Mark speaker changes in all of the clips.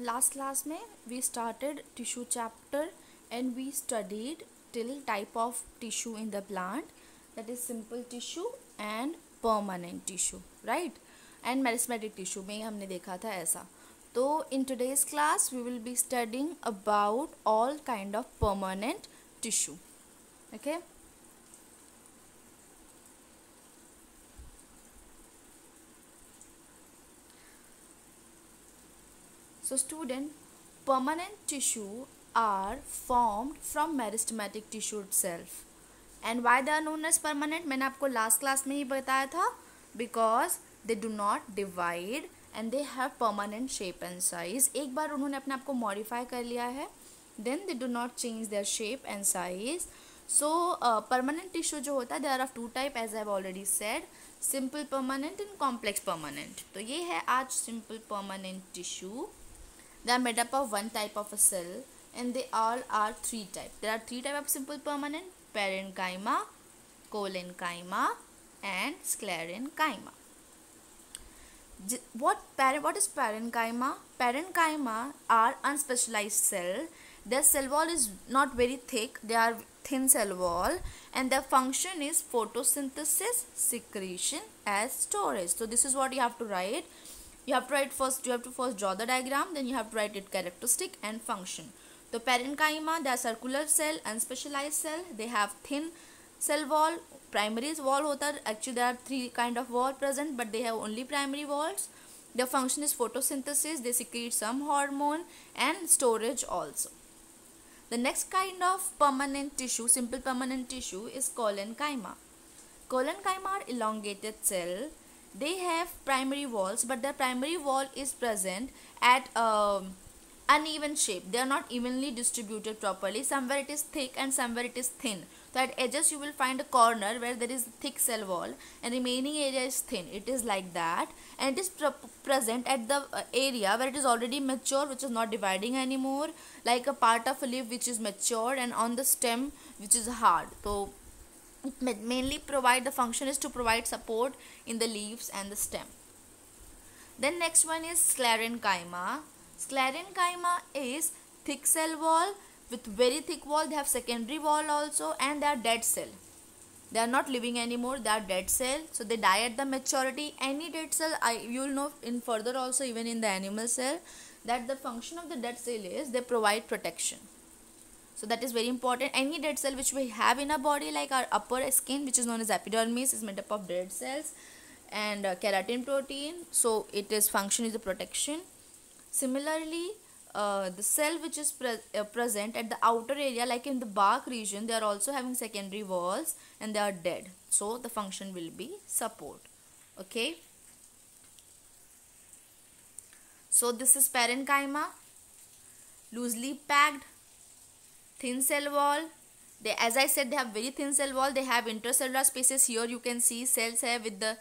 Speaker 1: Last class में we started tissue chapter and we studied till type of tissue in the plant, that is simple tissue and permanent tissue, right? And meristematic tissue में हमने देखा था ऐसा. तो in today's class we will be studying about all kind of permanent tissue. Okay. So student, permanent tissue are formed from meristematic tissue itself. And why they are known as permanent? मैंने आपको last class में ही बताया था, because they do not divide and they have permanent shape and size. एक बार उन्होंने अपने आप को modify कर लिया है, then they do not change their shape and size. So permanent tissue जो होता है, there are of two type as I have already said, simple permanent and complex permanent. तो ये है आज simple permanent tissue. They are made up of one type of a cell and they all are three types. There are three types of simple permanent: parenchyma, collenchyma and sclerenchyma. What is parenchyma? Parenchyma are unspecialized cell. Their cell wall is not very thick. They are thin cell wall and their function is photosynthesis, secretion as storage. So this is what you have to write. You have to first draw the diagram, then you have to write its characteristic and function. So parenchyma, they are circular cell, unspecialized cell. They have thin cell wall. Primary wall hota hai. Actually there are three kind of wall present, but they have only primary walls. Their function is photosynthesis. They secrete some hormone and storage also. The next kind of permanent tissue, simple permanent tissue, is collenchyma. Collenchyma are elongated cell. They have primary walls, but their primary wall is present at uneven shape. They are not evenly distributed properly. Somewhere it is thick and somewhere it is thin. So at edges you will find a corner where there is thick cell wall and remaining area is thin. It is like that, and it is present at the area where it is already mature, which is not dividing anymore, like a part of a leaf which is matured, and on the stem which is hard. So it mainly provide, the function is to provide support in the leaves and the stem. Then next one is sclerenchyma. Sclerenchyma is thick cell wall with very thick wall. They have secondary wall also, and they are dead cell. They are not living anymore, they are dead cell. So they die at the maturity. Any dead cell, you will know in further also, even in the animal cell, that the function of the dead cell is they provide protection. So that is very important. Any dead cell which we have in our body, like our upper skin, which is known as epidermis, is made up of dead cells and keratin protein. So it is function is the protection. Similarly, the cell which is present at the outer area, like in the bark region, they are also having secondary walls and they are dead. So the function will be support. Okay. So this is parenchyma, loosely packed, thin cell wall. They, as I said, they have very thin cell wall. They have intercellular spaces. Here you can see cells have with the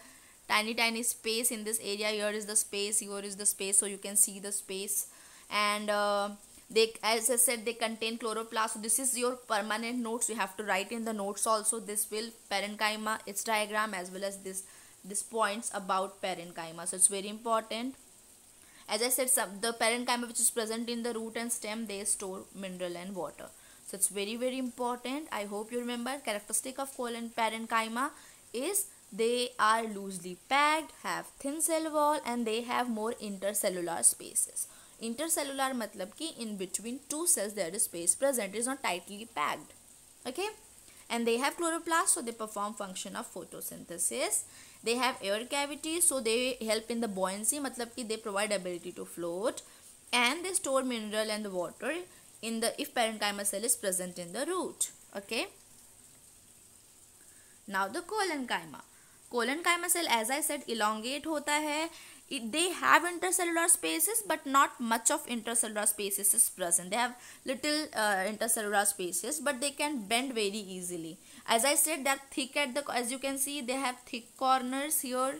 Speaker 1: tiny space in this area. Here is the space, here is the space, so you can see the space. And they, as I said, they contain chloroplast. So this is your permanent notes. You have to write in the notes also. This will parenchyma, its diagram, as well as this points about parenchyma. So it's very important. As I said, the parenchyma which is present in the root and stem, they store mineral and water. So it's very important. I hope you remember. Characteristic of parenchyma is they are loosely packed, have thin cell wall, and they have more intercellular spaces. Intercellular matlab ki in between two cells there is space present. It is not tightly packed. Okay. And they have chloroplast, so they perform function of photosynthesis. They have air cavities, so they help in the buoyancy, matlab ki they provide ability to float, and they store mineral and the water in the, if parenchyma cell is present in the root. Okay. Now the collenchyma. Collenchyma cell, as I said, elongate hota hai. They have intercellular spaces, but not much of intercellular spaces is present. They have little intercellular spaces, but they can bend very easily. As I said, they are thick at the, as you can see, they have thick corners here.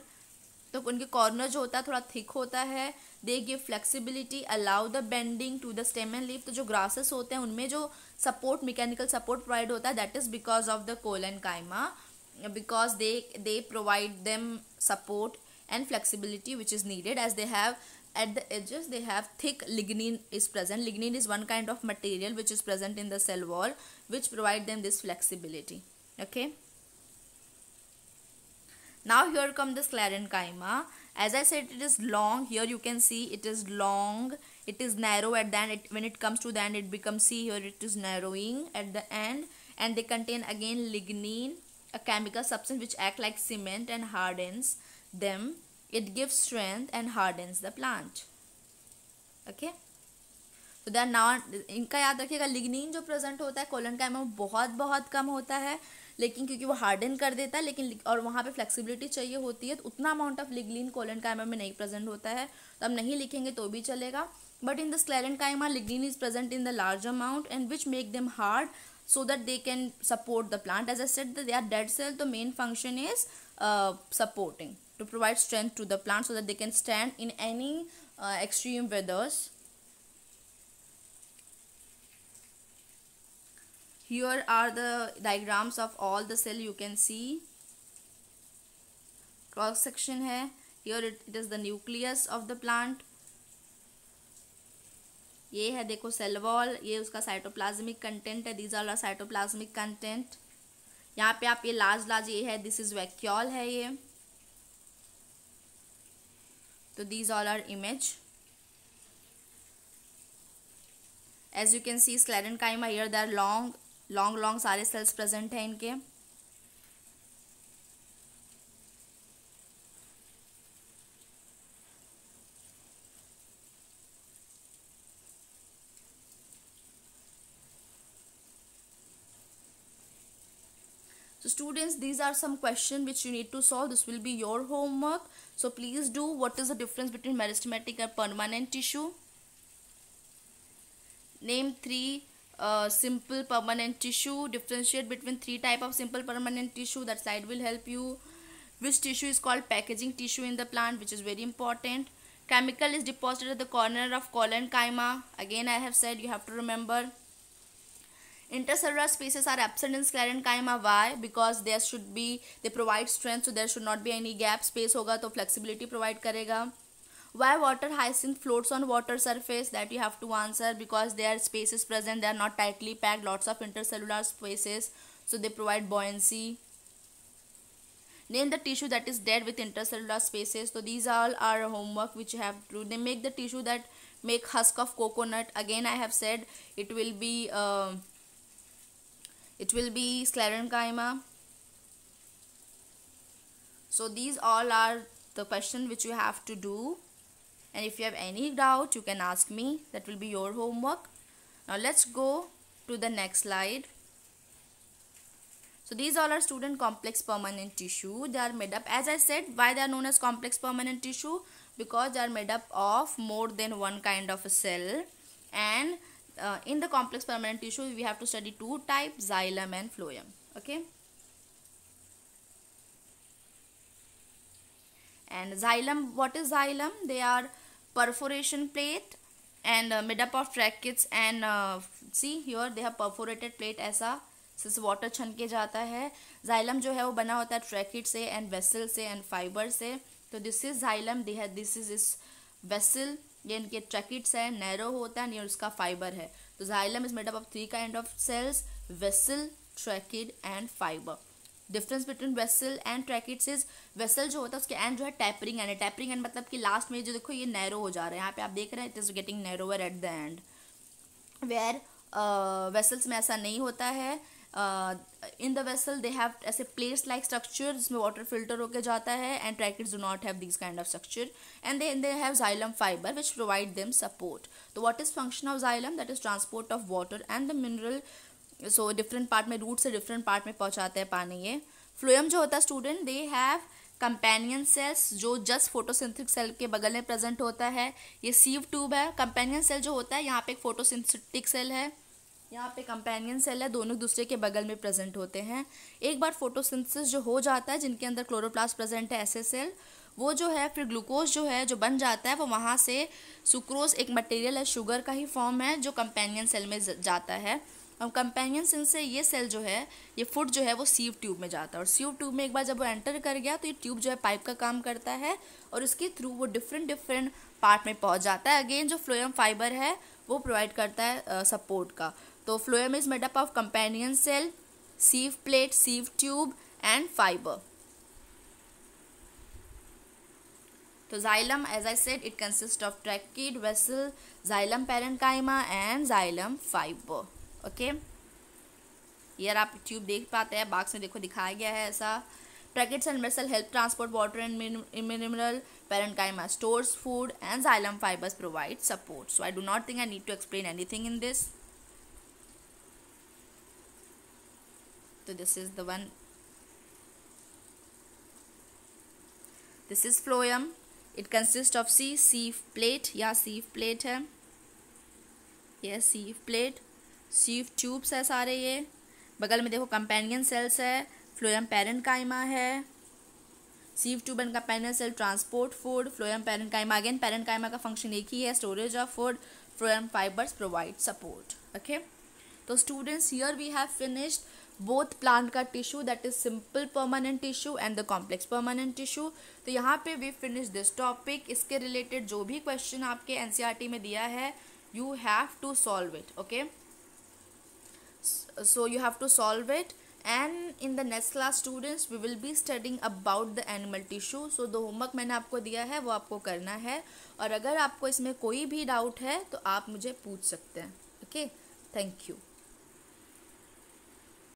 Speaker 1: तो उनके corner जो होता है थोड़ा thick होता है. They give flexibility, allow the bending to the stem and leaf. तो जो ग्रासेस होते हैं उनमें जो सपोर्ट, मैकेनिकल सपोर्ट प्रोवाइड होता है, that is because of the collenchyma, because they provide them support and flexibility which is needed, as they have at the edges they have thick lignin is present. Lignin is one kind of material which is present in the cell wall, which provide them this flexibility. Okay. Now here come the sclerenchyma. As I said, it is long. Here you can see it is long. It is narrow at the end. When it comes to the end, it becomes, see here, it is narrowing at the end. And they contain again lignin, a chemical substance which act like cement and hardens them. It gives strength and hardens the plant. Okay. तो that now इनका याद रखिएगा, lignin जो present होता है collenchyma में बहुत कम होता है, लेकिन क्योंकि वो हार्डन कर देता है, लेकिन और वहाँ पे फ्लेक्सिबिलिटी चाहिए होती है, तो उतना अमाउंट ऑफ लिग्निन कोलेनकाइमा में नहीं प्रेजेंट होता है, तो हम नहीं लिखेंगे तो भी चलेगा. But in the sclerenchyma lignin is present in the large amount and which make them hard so that they can support the plant. As I said, that they are dead cell, the main function is supporting, to provide strength to the plant so that they can stand in any extreme weathers. Here are the diagrams of all the cell. You can see cross section है. Here it is the nucleus of the plant. ये है देखो cell wall, ये उसका cytoplasmic content है. These are cytoplasmic content. यहाँ पे आप ये लार्ज ये है, दिस इज वैक्यूल है ये. तो these all are image. As you can see sclerenchyma, here they are long सारे सेल्स प्रेजेंट है इनके. So students, these are some questions which you need to solve. This will be your homework. So please do. What is the difference between meristematic and permanent tissue? Name 3 simple permanent tissue. Differentiate between 3 types of simple permanent tissue. That slide will help you. Which tissue is called packaging tissue in the plant, which is very important. Chemical is deposited at the corner of colenenchyma. Again, I have said you have to remember. Intercellular spaces are absent in sclerenchyma. Why? Because they provide strength, so there should not be any gap. Space होगा तो flexibility provide करेगा. Why water hyacinth floats on water surface? That you have to answer, because their space is present. They are not tightly packed. Lots of intercellular spaces, so they provide buoyancy. Name the tissue that is dead with intercellular spaces. So these all are homework which you have to do. They make the tissue that make husk of coconut. Again, I have said it will be sclerenchyma. So these all are the questions which you have to do, and if you have any doubt you can ask me. That will be your homework. Now let's go to the next slide. So these all are student complex permanent tissue. They are made up, as I said, why they are known as complex permanent tissue? Because they are made up of more than one kind of a cell, and in the complex permanent tissue we have to study 2 types, xylem and phloem. Okay. And xylem, what is xylem? They are perforation plate and made up of tracheids, and see here they have perforated plate. ऐसा जिससे water छन के जाता है. xylem जो है वो बना होता है ट्रैकिड से एंड वेसल से एंड फाइबर से. तो this is xylem. This is vessel. ये इनके ट्रैकिड्स है, नैरो होता है, ये उसका फाइबर है. तो xylem is made up of 3 kind of cells, vessel, tracheid and fibre. Difference between vessel and tracheids is, vessel जो होता है उसके एंड जो है टैपरिंग एंड. टैपरिंग एंड मतलब कि लास्ट में जो देखो ये नैरो हो जा रहा है. यहाँ पे आप देख रहे हैं it is getting narrower at the end. Where vessels में ऐसा नहीं होता है. In the vessel they have ऐसे प्लेट्स लाइक स्ट्रक्चर जिसमें वाटर फिल्टर होकर जाता है, and tracheids do not have this kind of structure, and they have xylem fiber which provide them support. तो what is function of xylem? That is transport of water and the mineral. So different part में, root से different part में पहुंचाते हैं पानी. ये phloem जो होता है student, they have companion cells जो जस्ट फोटोसिंथेटिक सेल के बगल में प्रेजेंट होता है. ये सीव ट्यूब है. कंपेनियन सेल जो होता है, यहाँ पे एक फोटोसिंथेटिक सेल है, यहाँ पे कंपेनियन सेल है, दोनों दूसरे के बगल में प्रेजेंट होते हैं. एक बार फोटोसिंथेसिस जो हो जाता है, जिनके अंदर क्लोरोप्लास्ट प्रेजेंट है, ऐसे सेल, वो जो है फिर ग्लूकोज जो है जो बन जाता है, वो वहाँ से सुक्रोज एक मटेरियल है, शुगर का ही फॉर्म है, जो कंपेनियन सेल में जाता है. अब कंपेनियन सेल से ये सेल जो है, ये फुट जो है वो सीव ट्यूब में जाता है, और सीव ट्यूब में एक बार जब वो एंटर कर गया तो ये ट्यूब जो है पाइप का काम करता है, और इसके थ्रू वो डिफरेंट पार्ट में पहुंच जाता है। अगेन जो फ्लोएम फाइबर है वो प्रोवाइड करता है सपोर्ट का। तो phloem is made up of companion cell, sieve plate, sieve tube and fibre. तो xylem, as I said, it consists of trachid, vessel, xylem parenchyma and xylem fiber. Okay, यार आप tube देख पाते हैं, बॉक्स में देखो दिखाया गया है ऐसा। Tracheids and vessel help transport water and mineral, parenchyma stores food and xylem fibers provide support. So I do not think I need to explain anything in this. So this is the one, this is phloem. It consists of sieve plate, या sieve plate है, ये sieve plate, sieve tubes है सारे। ये बगल में देखो companion cells है, फ्लोएम पेरेन्काइमा है, sieve tube and companion cell transport food, phloem parenchyma, again parenchyma का फंक्शन एक ही है, storage of food, phloem fibres provide support. Okay, तो students here we have finished both plant का tissue, that is simple permanent tissue and the complex permanent tissue. तो यहाँ पे we finish this topic. इसके related जो भी question आपके NCERT में दिया है, you have to solve it. Okay, so you have to solve it, and in the next class students we will be studying about the animal tissue. so the homework मैंने आपको दिया है वो आपको करना है, और अगर आपको इसमें कोई भी डाउट है तो आप मुझे पूछ सकते हैं। Okay, thank you.